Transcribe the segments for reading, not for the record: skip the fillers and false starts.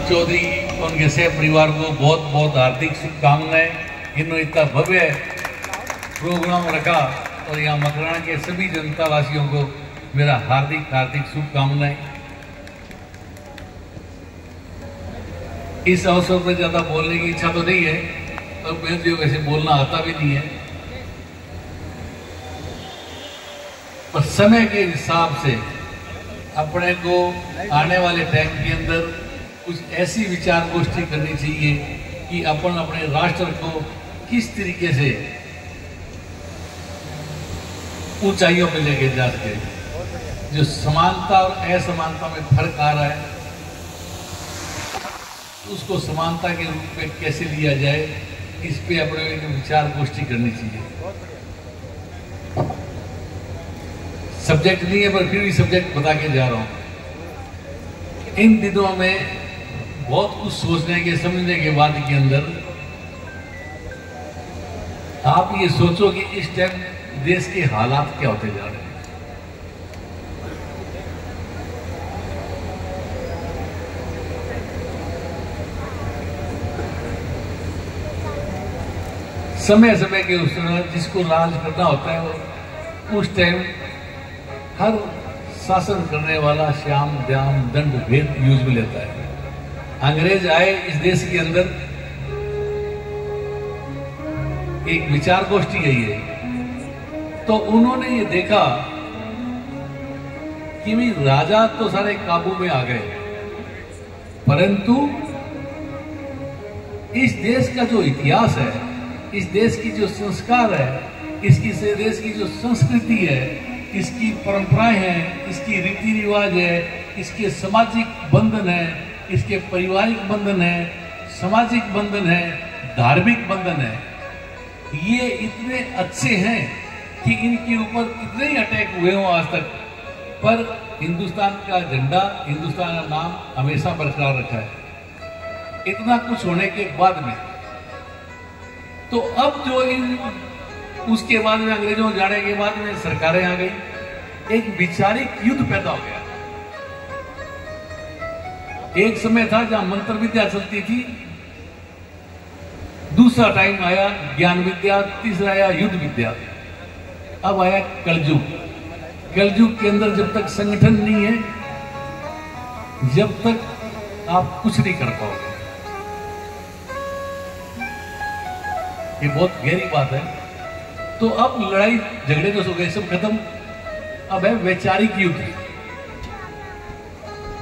चौधरी और उनके सह परिवार को बहुत बहुत हार्दिक शुभकामनाएं। इन्होंने इतना भव्य प्रोग्राम रखा और यहाँ मकराना के सभी जनता वासियों को मेरा हार्दिक हार्दिक शुभकामनाएं। इस अवसर पर ज्यादा बोलने की इच्छा तो नहीं है और मुझे तो वैसे बोलना आता भी नहीं है, पर समय के हिसाब से अपने को आने वाले टाइम के अंदर कुछ ऐसी विचार गोष्ठी करनी चाहिए कि अपन अपने राष्ट्र को किस तरीके से ऊंचाइयों पर लेके जा सके। जो समानता और असमानता में फर्क आ रहा है उसको समानता के रूप में कैसे लिया जाए, इस पे अपने विचार गोष्ठी करनी चाहिए। सब्जेक्ट नहीं है पर फिर भी सब्जेक्ट बता के जा रहा हूं। इन दिनों में बहुत कुछ सोचने के समझने के बाद के अंदर आप ये सोचो कि इस टाइम देश के हालात क्या होते जा रहे हैं। समय समय के उस जिसको राज करना होता है वो उस टाइम हर शासन करने वाला श्याम दाम दंड भेद यूज में लेता है। अंग्रेज आए इस देश के अंदर, एक विचार गोष्ठी गई है, तो उन्होंने ये देखा कि भी राजा तो सारे काबू में आ गए, परंतु इस देश का जो इतिहास है, इस देश की जो संस्कार है, इसकी देश की जो संस्कृति है, इसकी परंपराएं हैं, इसकी रीति रिवाज है, इसके सामाजिक बंधन है, इसके पारिवारिक बंधन है, सामाजिक बंधन है, धार्मिक बंधन है, ये इतने अच्छे हैं कि इनके ऊपर कितने ही अटैक हुए हों आज तक, पर हिंदुस्तान का झंडा, हिंदुस्तान का नाम हमेशा बरकरार रखा है। इतना कुछ होने के बाद में तो अब जो उसके बाद में अंग्रेजों जाने के बाद में सरकारें आ गई, एक वैचारिक युद्ध पैदा हो गया। एक समय था जहां मंत्र विद्या चलती थी, दूसरा टाइम आया ज्ञान विद्या, तीसरा आया युद्ध विद्या, अब आया कलयुग। कलयुग के अंदर जब तक संगठन नहीं है, जब तक आप कुछ नहीं कर पाओगे। ये बहुत गहरी बात है। तो अब लड़ाई झगड़े जो हो गए सब खत्म, अब है वैचारिक युद्ध।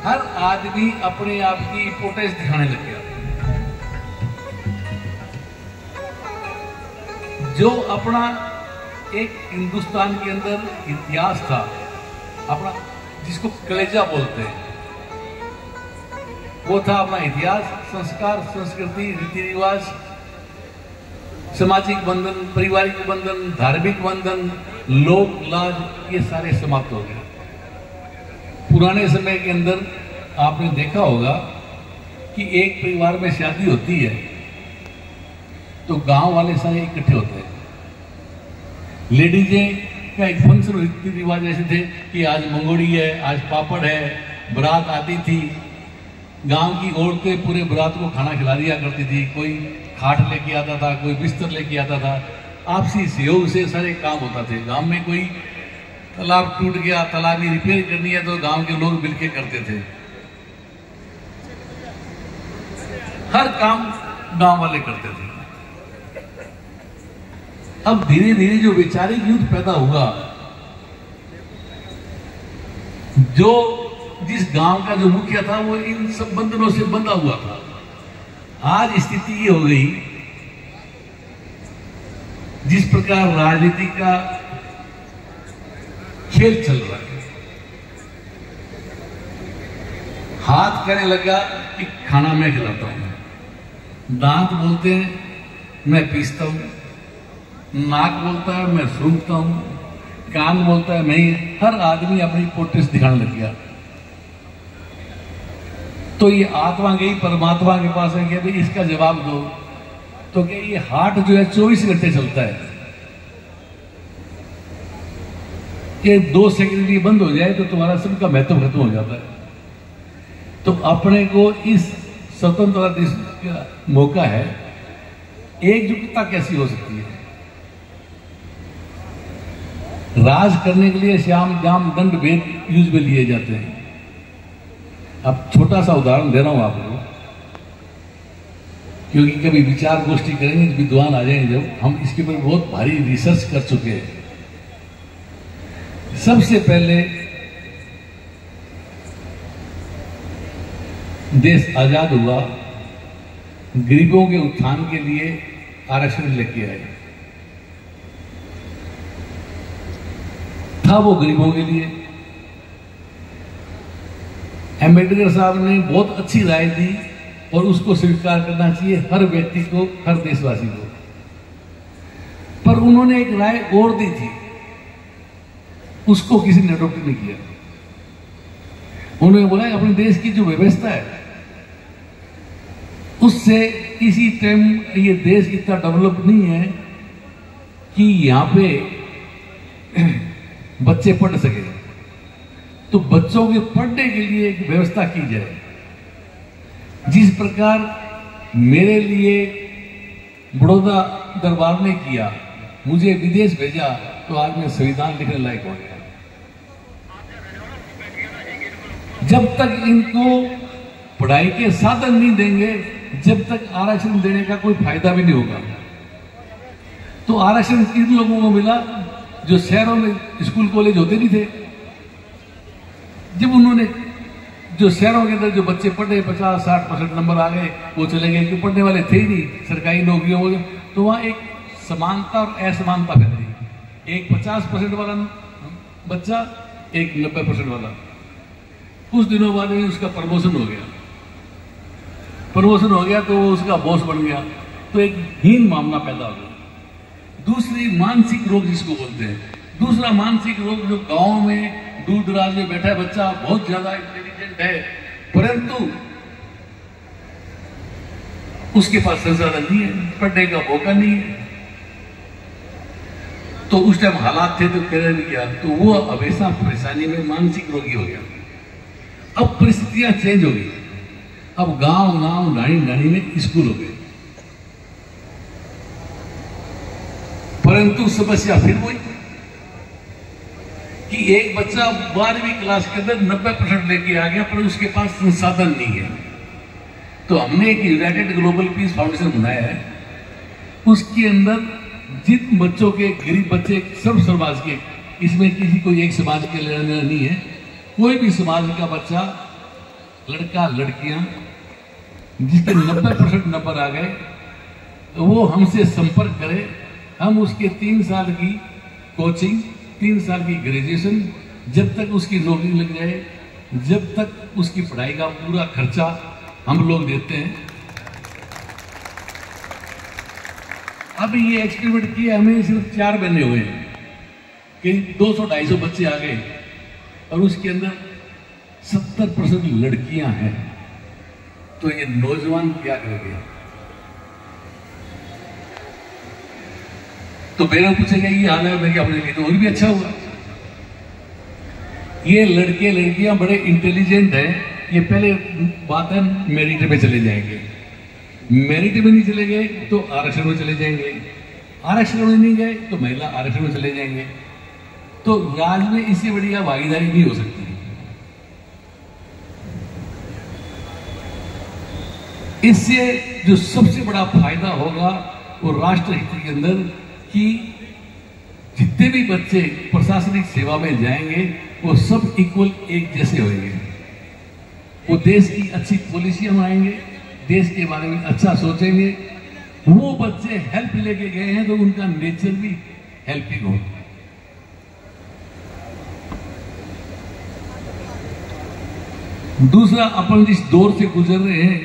हर आदमी अपने आप की इंपोर्टेंस दिखाने लग गया। जो अपना एक हिंदुस्तान के अंदर इतिहास था, अपना जिसको कलेजा बोलते हैं, वो था अपना इतिहास, संस्कार, संस्कृति, रीति रिवाज, सामाजिक बंधन, पारिवारिक बंधन, धार्मिक बंधन, लोक लाज, ये सारे समाप्त हो गए। पुराने समय के अंदर आपने देखा होगा कि एक परिवार में शादी होती है तो गांव वाले सारे इकट्ठे होते हैं। लेडीजें का एक फंक्शन रीति रिवाज ऐसे थे कि आज मंगोड़ी है, आज पापड़ है, बारात आती थी, गांव की औरतें पूरे बारात को खाना खिला दिया करती थी। कोई खाट लेके आता था, कोई बिस्तर लेके आता था, आपसी सहयोग से सारे काम होता थे। गांव में कोई तालाब टूट गया, तालाब की रिपेयर करनी है तो गांव के लोग मिलके करते थे। हर काम गांव वाले करते थे। अब धीरे धीरे जो वैचारिक युद्ध पैदा हुआ, जो जिस गांव का जो मुखिया था वो इन सब बंधनों से बंधा हुआ था। आज स्थिति ये हो गई, जिस प्रकार राजनीति का खेल चल रहा है, हाथ कहने लगा कि खाना मैं खिलाता हूं, दांत बोलते हैं मैं पीसता हूं, नाक बोलता है मैं सूंघता हूं, कान बोलता है मैं। हर आदमी अपनी पोटेंस दिखाने लग गया। तो ये आत्मा गई परमात्मा के पास है कि भाई इसका जवाब दो। तो क्या ये हार्ट जो है 24 घंटे चलता है, ये 2 सेकंड भी बंद हो जाए तो तुम्हारा सबका महत्व खत्म हो जाता है। तो अपने को इस स्वतंत्रता दिवस का मौका है, एकजुटता कैसी हो सकती है? राज करने के लिए श्याम दाम दंड भेद यूज में लिए जाते हैं। अब छोटा सा उदाहरण दे रहा हूं आपको, क्योंकि कभी विचार गोष्ठी करेंगे, विद्वान आ जाएंगे जब, हम इसके ऊपर बहुत भारी रिसर्च कर चुके हैं। सबसे पहले देश आजाद हुआ, गरीबों के उत्थान के लिए आरक्षण लेके आए। था वो गरीबों के लिए। अम्बेडकर साहब ने बहुत अच्छी राय दी और उसको स्वीकार करना चाहिए हर व्यक्ति को, हर देशवासी को। पर उन्होंने एक राय और दी थी, उसको किसी ने अडॉप्ट नहीं किया। उन्होंने बोला अपने देश की जो व्यवस्था है उससे किसी टाइम ये देश इतना डेवलप नहीं है कि यहां पे बच्चे पढ़ सके, तो बच्चों के पढ़ने के लिए एक व्यवस्था की जाए। जिस प्रकार मेरे लिए बड़ौदा दरबार ने किया, मुझे विदेश भेजा, तो आज मैं संविधान लिखने लायक हो गया। जब तक इनको पढ़ाई के साधन नहीं देंगे, जब तक आरक्षण देने का कोई फायदा भी नहीं होगा। तो आरक्षण इन लोगों को मिला जो शहरों में स्कूल कॉलेज होते नहीं थे। जब उन्होंने जो शहरों के अंदर जो बच्चे पढ़े 50-60% नंबर आ गए, वो चले गए, क्योंकि पढ़ने वाले थे ही नहीं, सरकारी नौकरियों में, तो वहां एक समानता और असमानता फैल रही। एक 50% वाला बच्चा, एक 90% वाला। कुछ दिनों बाद में उसका प्रमोशन हो गया। प्रमोशन हो गया तो वो उसका बॉस बन गया, तो एक हीन मामला पैदा हो गया। दूसरी मानसिक रोग जिसको बोलते हैं, दूसरा मानसिक रोग जो गांव में दूर दराज में बैठा है बच्चा, बहुत ज्यादा इंटेलिजेंट है, परंतु उसके पास संसाधन नहीं है, पढ़ने का मौका नहीं है। तो उस टाइम हालात थे तो कह नहीं किया, तो वो हमेशा परेशानी में मानसिक रोगी हो गया। अब परिस्थितियां चेंज हो गई, अब गांव गांव नानी नानी में स्कूल हो गए, परंतु समस्या फिर वही कि एक बच्चा 12वीं क्लास के अंदर 90% लेके आ गया, पर उसके पास संसाधन नहीं है। तो हमने एक यूनाइटेड ग्लोबल पीस फाउंडेशन बनाया है, उसके अंदर जिन बच्चों के, गरीब बच्चे, सब समाज के, इसमें किसी को एक समाज के लेना नहीं है, कोई भी समाज का बच्चा, लड़का लड़कियां, जिसके 90% नंबर आ गए, तो वो हमसे संपर्क करे। हम उसके 3 साल की कोचिंग, 3 साल की ग्रेजुएशन, जब तक उसकी नौकरी लग जाए, जब तक उसकी पढ़ाई का पूरा खर्चा हम लोग देते हैं। अब ये एक्सपेरिमेंट किया, हमें सिर्फ 4 महीने हुए हैं कि 200-250 बच्चे आ गए और उसके अंदर 70% लड़कियां हैं। तो ये नौजवान क्या करेंगे? तो मेरा पूछेगा ये हाल है, मैं अपने लिए तो और भी अच्छा हुआ। ये लड़के लड़कियां बड़े इंटेलिजेंट हैं, ये पहले बात है मेरिट में चले जाएंगे, मेरिट में नहीं चले गए तो आरक्षण में चले जाएंगे, आरक्षण में नहीं गए तो महिला आरक्षण में चले जाएंगे। तो राज में इससे बढ़िया भागीदारी नहीं हो सकती। इससे जो सबसे बड़ा फायदा होगा वो राष्ट्र हित के अंदर, कि जितने भी बच्चे प्रशासनिक सेवा में जाएंगे वो सब इक्वल, एक जैसे होंगे। वो देश की अच्छी पॉलिसियां बनाएंगे, देश के बारे में अच्छा सोचेंगे। वो बच्चे हेल्प लेके गए हैं तो उनका नेचर भी हेल्पिंग हो। दूसरा, अपन जिस दौर से गुजर रहे हैं,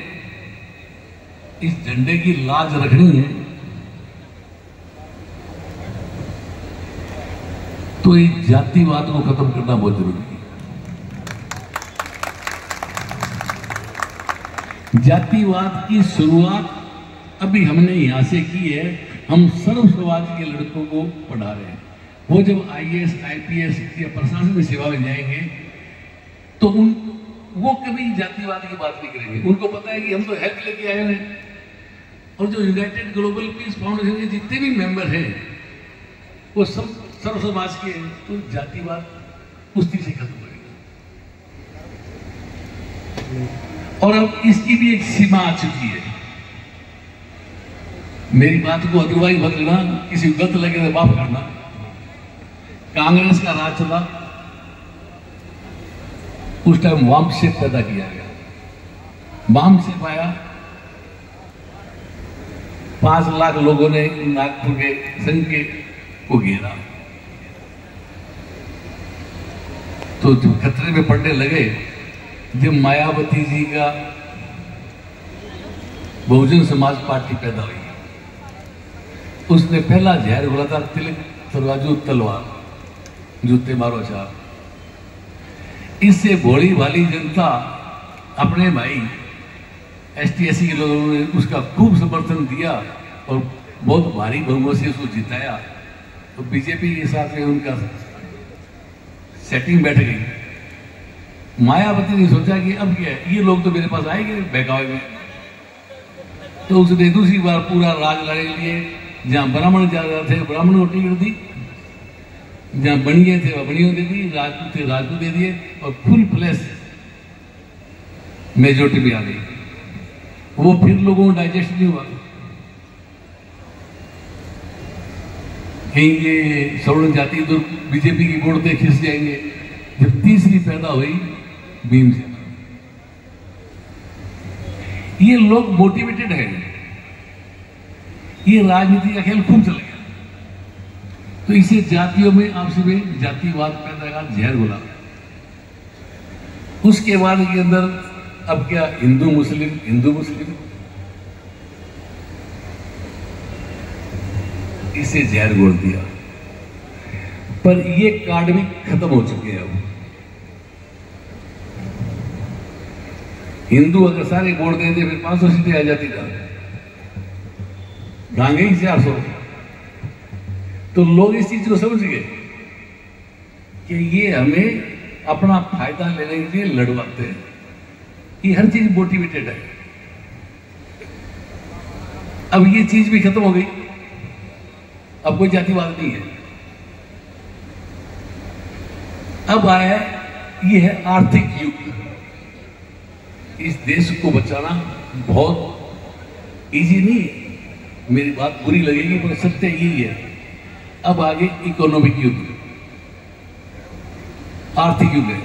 इस झंडे की लाज रखनी है, तो इस जातिवाद को खत्म करना बहुत जरूरी है। जातिवाद की शुरुआत अभी हमने यहां से की है। हम सर्व समाज के लड़कों को पढ़ा रहे हैं। वो जब IAS, IPS या प्रशासन की सेवा में जाएंगे तो वो कभी जातिवाद की बात नहीं करेंगे। उनको पता है कि हम तो हेल्प लेके आए हैं। और जो यूनाइटेड ग्लोबल पीस फाउंडेशन के जितने भी मेंबर हैं वो सब सर्व समाज के हैं, तो जातिवाद कुश्ती से खत्म होगा। और अब इसकी भी एक सीमा आ चुकी है। मेरी बात को अदरवाइज मत लेना, किसी गलत लगे तो माफ करना। कांग्रेस का राज चला, उस टाइम वामशेप पैदा किया गया। वामशेप आया, 5 लाख लोगों ने नागपुर के संघ के को घेरा। तो जो खतरे में पड़ने लगे, जब मायावती जी का बहुजन समाज पार्टी पैदा हुई, उसने पहला जहर बोला था तिलक तराजू तलवार, जूते मारो चार। इससे भोली भाली जनता, अपने भाई ST/SC के लोगों ने उसका खूब समर्थन दिया और बहुत भारी बहुमत से उसको जिताया। तो बीजेपी के साथ में उनका सेटिंग बैठ गई। मायावती ने सोचा कि अब क्या है, ये लोग तो मेरे पास आएंगे बहकावे में। तो उसने दूसरी बार पूरा राज लड़े लिए। जहां ब्राह्मण ज्यादा थे ब्राह्मणों को टिकट दी, जहां बनिए थे वह बनियों दे दी, राजपूत थे राजपूत दे दिए, और फुल फ्लैश मेजोरिटी में आ गई। वो फिर लोगों को डाइजेस्ट नहीं हुआ। कहीं ये सवर्ण जाति तो बीजेपी की वोट पे खिस जाएंगे। जब तीसरी पैदा हुई भीमसेन, ये लोग मोटिवेटेड है, ये राजनीति का खेल खूब चल गया। तो इसे जातियों में आपसी में जातिवाद पैदा का जहर बोला। उसके बाद के अंदर अब क्या हिंदू मुस्लिम इसे जहर घोल दिया। पर ये कार्ड भी खत्म हो चुके हैं। अब हिंदू अगर सारे वोट देते फिर 500 सीटें आ जाती था, भांगे ही 400। तो लोग इस चीज को समझ गए कि ये हमें अपना फायदा लेने के लिए लड़वाते हैं। ये हर चीज मोटिवेटेड है। अब ये चीज भी खत्म हो गई। अब कोई जातिवाद नहीं है। अब आया ये है आर्थिक युग। इस देश को बचाना बहुत इजी नहीं है। मेरी बात बुरी लगेगी पर सत्य यही है। अब आगे इकोनॉमिक युग, आर्थिक युग है।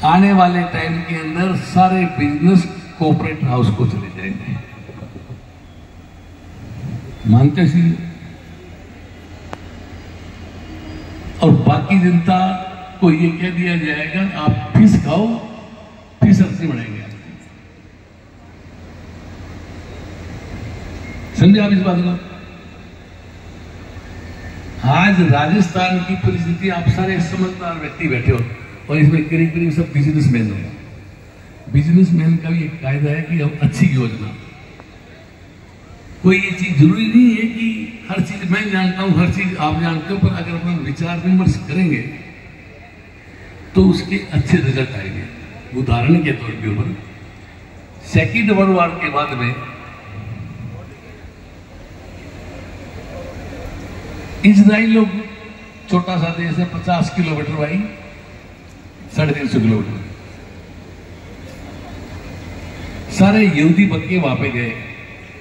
आने वाले टाइम के अंदर सारे बिजनेस कॉर्पोरेट हाउस को चले जाएंगे। मानते सी। और बाकी जनता को ये कह दिया जाएगा आप फिश खाओ, फिश सब्जी बढ़ेंगे। समझे आप इस बात को? आज राजस्थान की परिस्थिति, आप सारे समझदार व्यक्ति बैठे हो और इसमें करीब करीब सब बिजनेसमैन हो। बिजनेसमैन का भी एक कायदा है कि हम अच्छी योजना, कोई ये चीज जरूरी नहीं है कि हर चीज मैं जानता हूं, हर चीज आप जानते हो, पर अगर अपन विचार विमर्श करेंगे तो उसके अच्छे रिजल्ट आएंगे। उदाहरण के तौर के ऊपर सेकेंड वर्ल्ड वॉर के बाद में इजराइल लोग छोटा सा देश है, 50 किलोमीटर भाई 350 किलोमीटर, सारे यहूदी बच्चे वहां पे गए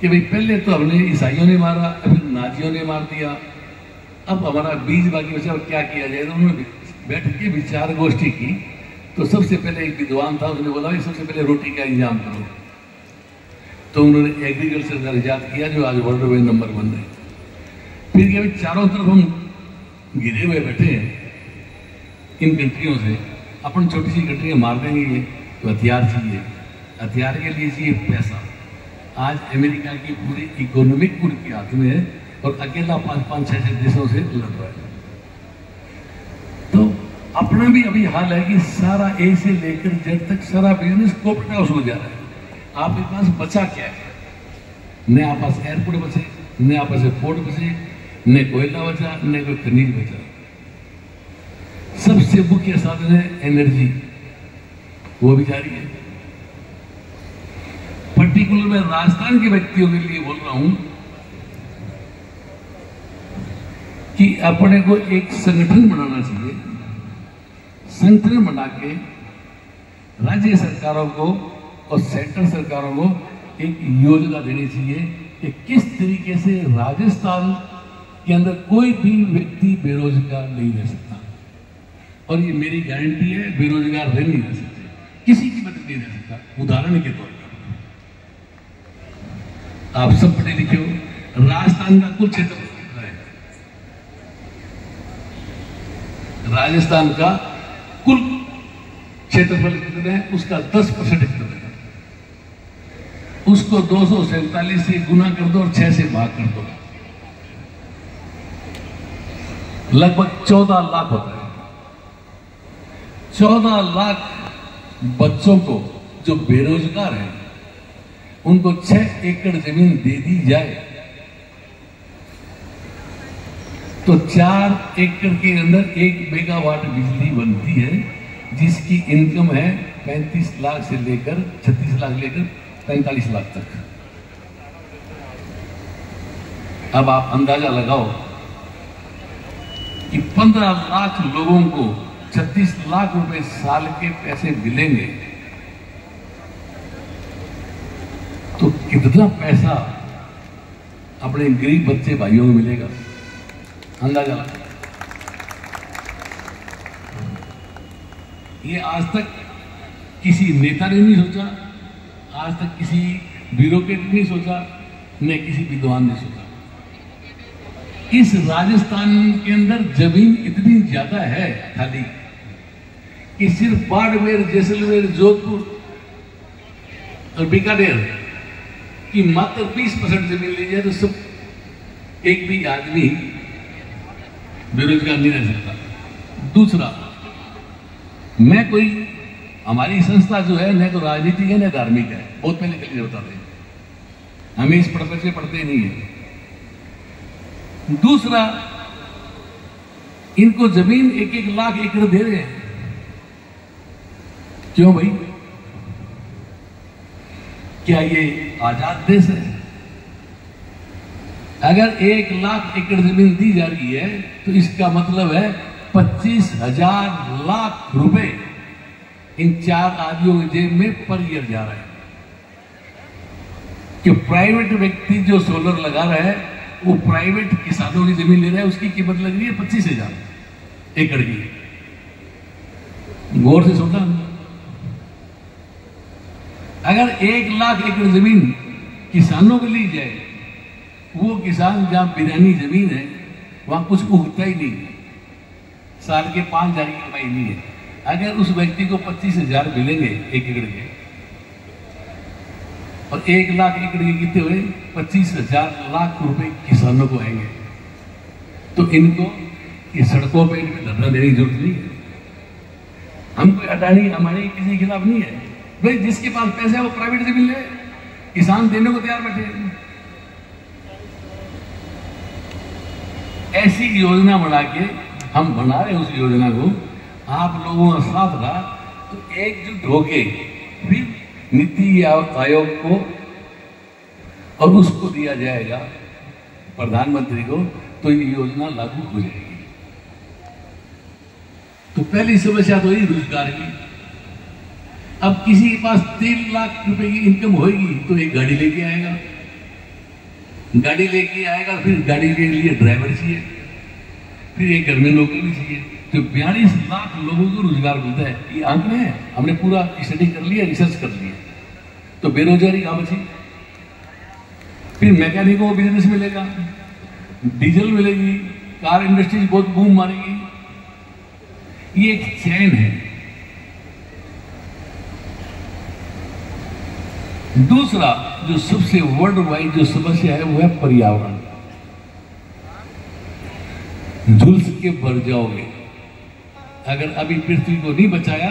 कि भाई पहले तो हमने ईसाइयों ने मारा, अभी नाजियों ने मार दिया, अब हमारा बीज बाकी बचा, क्या किया जाए। तो उन्होंने बैठ के विचार गोष्ठी की। तो सबसे पहले एक विद्वान था, उसने बोला सबसे पहले रोटी का इंतजाम करो। तो उन्होंने एग्रीकल्चर का इजाद किया जो आज वर्ल्ड में नंबर 1 है। फिर क्या चारों तरफ हम घिरे हुए बैठे हैं इन कंट्रियों से, अपन छोटी सी कंट्रियां मार देंगे, तो हथियार चाहिए, हथियार के लिए चाहिए पैसा। आज अमेरिका की पूरी इकोनॉमिक उनके हाथ में है और अकेला 5-6 देशों से लड़ रहा है। तो अपना भी अभी हाल है कि सारा ए से लेकर जेड तक सारा बिजनेस कॉर्पोरेट हाउस हो जा रहा है। आपके पास बचा क्या है? न आपके पास एयरपोर्ट बचे, न आपके पास पोर्ट बचे, न कोयला बचा, न कोई खनिज बचा। सबसे मुख्य साधन है एनर्जी, वो भी जारी है। पर्टिकुलर मैं राजस्थान के व्यक्तियों के लिए बोल रहा हूं कि अपने को एक संगठन बनाना चाहिए। संगठन बना के राज्य सरकारों को और सेंट्रल सरकारों को एक योजना देनी चाहिए कि किस तरीके से राजस्थान के अंदर कोई भी व्यक्ति बेरोजगार नहीं रह सकता। और ये मेरी गारंटी है, बेरोजगार रह नहीं रह सकते, किसी की मदद नहीं रह सकता। उदाहरण के तौर पर आप सब पढ़े लिखे हो, राजस्थान का कुल क्षेत्रफल कितना है? राजस्थान का कुल क्षेत्रफल कितना है? उसका 10% कितना है? उसको 247 से गुना कर दो और 6 से भाग कर दो, लगभग 14 लाख होता है। 14 लाख बच्चों को जो बेरोजगार हैं उनको 6 एकड़ जमीन दे दी जाए तो 4 एकड़ के अंदर 1 मेगावाट बिजली बनती है, जिसकी इनकम है 35 लाख से लेकर 36 लाख लेकर 45 लाख तक। अब आप अंदाजा लगाओ कि 15 लाख लोगों को 36 लाख रुपए साल के पैसे मिलेंगे तो कितना पैसा अपने गरीब बच्चे भाइयों को मिलेगा? अंदाजा लगा। ये आज तक किसी नेता ने नहीं सोचा, आज तक किसी ब्यूरोक्रेट ने नहीं सोचा, न किसी विद्वान ने सोचा। इस राजस्थान के अंदर जमीन इतनी ज्यादा है खाली कि सिर्फ बाड़मेर, जैसलमेर, जोधपुर और बीकानेर की मात्र 20% जमीन ली जाए तो सब एक भी आदमी बेरोजगार नहीं रह सकता। दूसरा, मैं कोई, हमारी संस्था जो है न तो राजनीतिक है न धार्मिक है, बहुत पहले के लिए बताते हैं, हमें इस पर्पज से पढ़ते नहीं है। दूसरा, इनको जमीन 1-1 लाख एकड़ दे रहे हैं, क्यों भाई? क्या ये आजाद देश है? अगर 1 लाख एकड़ जमीन दी जा रही है तो इसका मतलब है 25,000 लाख रुपए इन 4 आदमियों के जेब में पर ईयर जा रहा है। कि प्राइवेट व्यक्ति जो सोलर लगा रहा है वो प्राइवेट किसानों की जमीन ले रहा है, उसकी कीमत लग रही है 25,000 एकड़ की। गौर से सोचा, अगर 1 लाख एकड़ जमीन किसानों को ली जाए, वो किसान जहां बिरानी जमीन है वहां कुछ उगता ही नहीं, साल के 5,000 की कमाई नहीं है। अगर उस व्यक्ति को 25,000 मिलेंगे 1 एकड़ के और 1 लाख एकड़ के कितने हुए? 25,000 लाख रुपए किसानों को आएंगे। तो इनको ये सड़कों पे इनको धरना देने की जरूरत नहीं है। हम कोई अडानी हमारे किसी के खिलाफ नहीं है भाई, जिसके पास पैसे है वो प्राइवेट जमीन ले, किसान देने को तैयार बैठे। ऐसी योजना बना के हम बना रहे हैं, उस योजना को आप लोगों का साथ रहा तो एकजुट होके फिर नीति आयोग को और उसको दिया जाएगा प्रधानमंत्री को, तो ये योजना लागू हो जाएगी। तो पहली समस्या तो ये रोजगार की। अब किसी के पास 3 लाख रुपए की इनकम होगी तो एक गाड़ी लेके आएगा, गाड़ी लेके आएगा, फिर गाड़ी के लिए ड्राइवर चाहिए, फिर एक घर में नौकरी भी चाहिए। तो 42 लाख लोगों को रोजगार मिलता है, ये आंकड़े हैं, हमने पूरा स्टडी कर लिया, रिसर्च कर लिया। तो बेरोजगारी कहां बची? फिर मैकेनिकों को बिजनेस मिलेगा, डीजल मिलेगी, कार इंडस्ट्रीज बहुत बूम मारेगी। ये एक चैन है। दूसरा जो सबसे वर्ल्ड वाइड जो समस्या है वो है पर्यावरण। झुलस के मर जाओगे अगर अभी पृथ्वी को नहीं बचाया।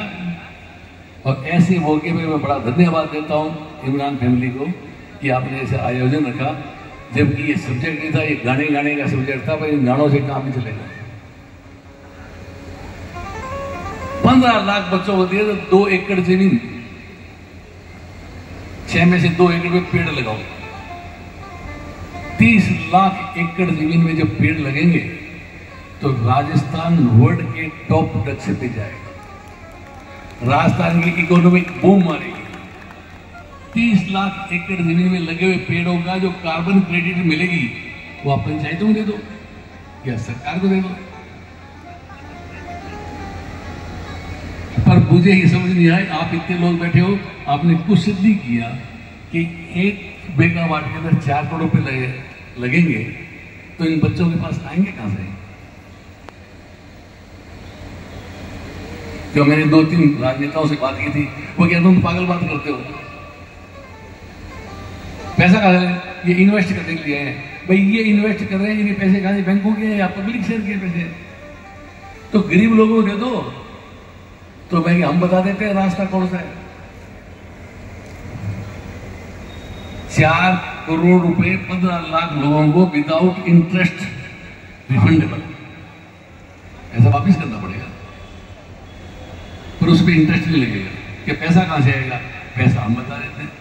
और ऐसे मौके में मैं बड़ा धन्यवाद देता हूं इमरान फैमिली को कि आपने ऐसा आयोजन रखा, जबकि ये सब्जेक्ट नहीं था, ये गाने गाने का सब्जेक्ट था, पर इन गानों से काम नहीं चलेगा। 15 लाख बच्चों को दिए तो 2 एकड़ जमीन, 6 में से 2 एकड़ में पेड़ लगाओ। 30 लाख एकड़ जमीन में जब पेड़ लगेंगे तो राजस्थान वर्ल्ड के टॉप नक्शे पे जाएगा। राजस्थान की इकोनॉमिक बूम मारेगी। 30 लाख एकड़ जमीन में लगे हुए पेड़ों का जो कार्बन क्रेडिट मिलेगी वो आप पंचायतों को दे दो या सरकार को दे दो। पर मुझे ये समझ नहीं आया, आप इतने लोग बैठे हो, आपने कुछ सिद्ध नहीं किया कि 1 मेगावाट के अंदर 4 करोड़ रुपए लगेंगे, तो इन बच्चों के पास आएंगे कहां से? जो मैंने 2-3 राजनेताओं से बात की थी, वो कहते तुम पागल बात करते हो, पैसा कहां से? ये इन्वेस्ट करने के लिए है भाई, ये इन्वेस्ट कर रहे हैं, ये पैसे कहां से? बैंकों के या पब्लिक शेयर के पैसे? तो गरीब लोगों को दे दो। तो भाई हम बता देते हैं रास्ता कौन सा है। 4 करोड़ रुपए 15 लाख लोगों को विदाउट इंटरेस्ट रिफंडेबल, ऐसा वापिस करना पड़ेगा, पर उस पर इंटरेस्ट नहीं लगेगा। कि पैसा कहां से आएगा? पैसा हम बता देते हैं।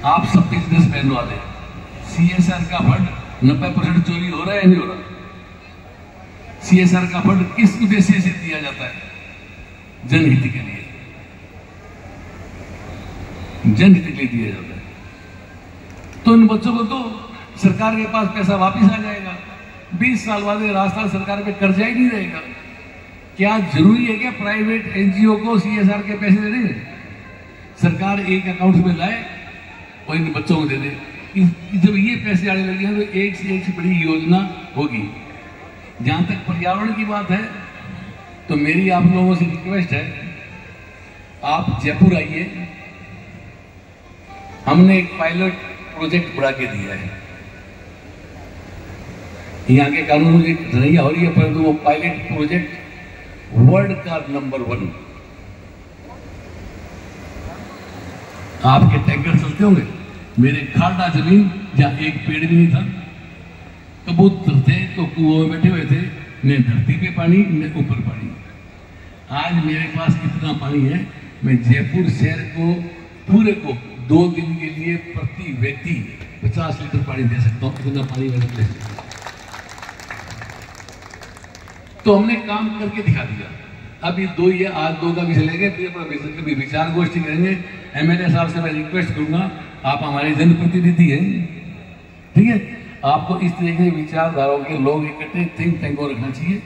आप सब बिजनेसमैन वाले, CSR का फंड 90% चोरी हो रहा है नहीं हो रहा? CSR का फंड किस उद्देश्य से दिया जाता है? जनहित के लिए, जनहित के लिए दिया जाता है। तो इन बच्चों को तो सरकार के पास पैसा वापस आ जाएगा। 20 साल बाद राजस्थान सरकार पे कर्जा ही नहीं रहेगा। क्या जरूरी है क्या प्राइवेट NGO को CSR के पैसे देने? सरकार एक अकाउंट में लाए और इन बच्चों को दे दे। जब ये पैसे आने लगे हैं तो एक से बड़ी योजना होगी। जहां तक पर्यावरण की बात है तो मेरी आप लोगों से रिक्वेस्ट है, आप जयपुर आइए। हमने एक पायलट प्रोजेक्ट बढ़ा के दिया है। यहाँ के कानून मुझे रैया हो रही है, परंतु वो पायलट प्रोजेक्ट वर्ल्ड का नंबर 1। आपके टैंकर चलते होंगे, मेरे खाड़ा जमीन जहां एक पेड़ भी नहीं था, कबूतर थे तो कुओं में बैठे हुए थे, न धरती पे पानी न ऊपर पानी। आज मेरे पास इतना पानी है, मैं जयपुर शहर को पूरे को 2 दिन के लिए प्रति व्यक्ति 50 लीटर पानी दे सकता हूं। इतना पानी मैं दे सकता हूं। तो हमने काम करके दिखा दिया। अब ये 2 ही है, आज 2 का भी चलेंगे, फिर विचार गोष्ठी करेंगे। MLA साहब से मैं रिक्वेस्ट करूंगा, आप हमारे जनप्रतिनिधि हैं, ठीक है, आपको इस तरह के विचारधाराओं के लोग इकट्ठे थिंक टैंक को रखना चाहिए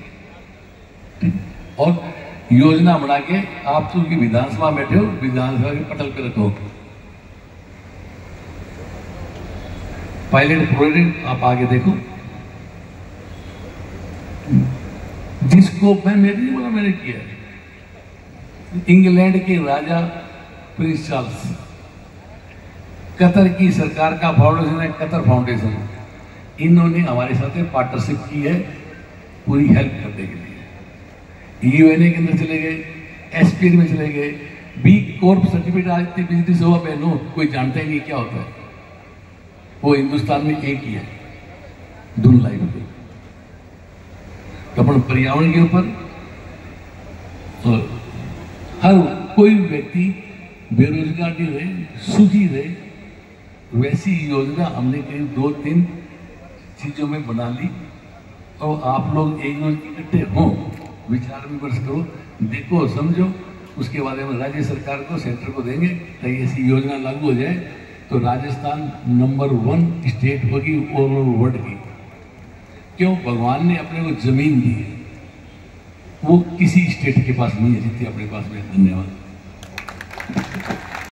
और योजना बना के आप तो उनकी विधानसभा बैठे हो, विधानसभा के पटल पे रखो। पायलट प्रोजेक्ट आप आगे देखो, जिसको मैंने नहीं बोला, मैंने किया है। इंग्लैंड के राजा प्रिंस चार्ल्स, कतर की सरकार का फाउंडेशन है कतर फाउंडेशन, इन्होंने हमारे साथ पार्टनरशिप की है पूरी हेल्प करने के लिए। UNA के अंदर चले गए, SPN में चले गए, B Corp सर्टिफिकेट आज तक बिजनेस हुआ बहनों कोई जानता ही नहीं क्या होता है। वो हिंदुस्तान में एक ही है, धुन लाइफ पे। तो अपन पर्यावरण के ऊपर तो हर कोई व्यक्ति बेरोजगार नहीं रहे, सुखी रहे, वैसी योजना हमने करीब 2-3 चीजों में बना ली। और आप लोग एक इकट्ठे हों, विचार विमर्श करो, देखो समझो, उसके बाद में राज्य सरकार को सेंटर को देंगे ताकि ऐसी योजना लागू हो जाए तो राजस्थान नंबर 1 स्टेट होगी ओवरऑल वर्ल्ड की। क्यों? भगवान ने अपने को जमीन दी है, वो किसी स्टेट के पास नहीं है जितनी अपने पास में। धन्यवाद।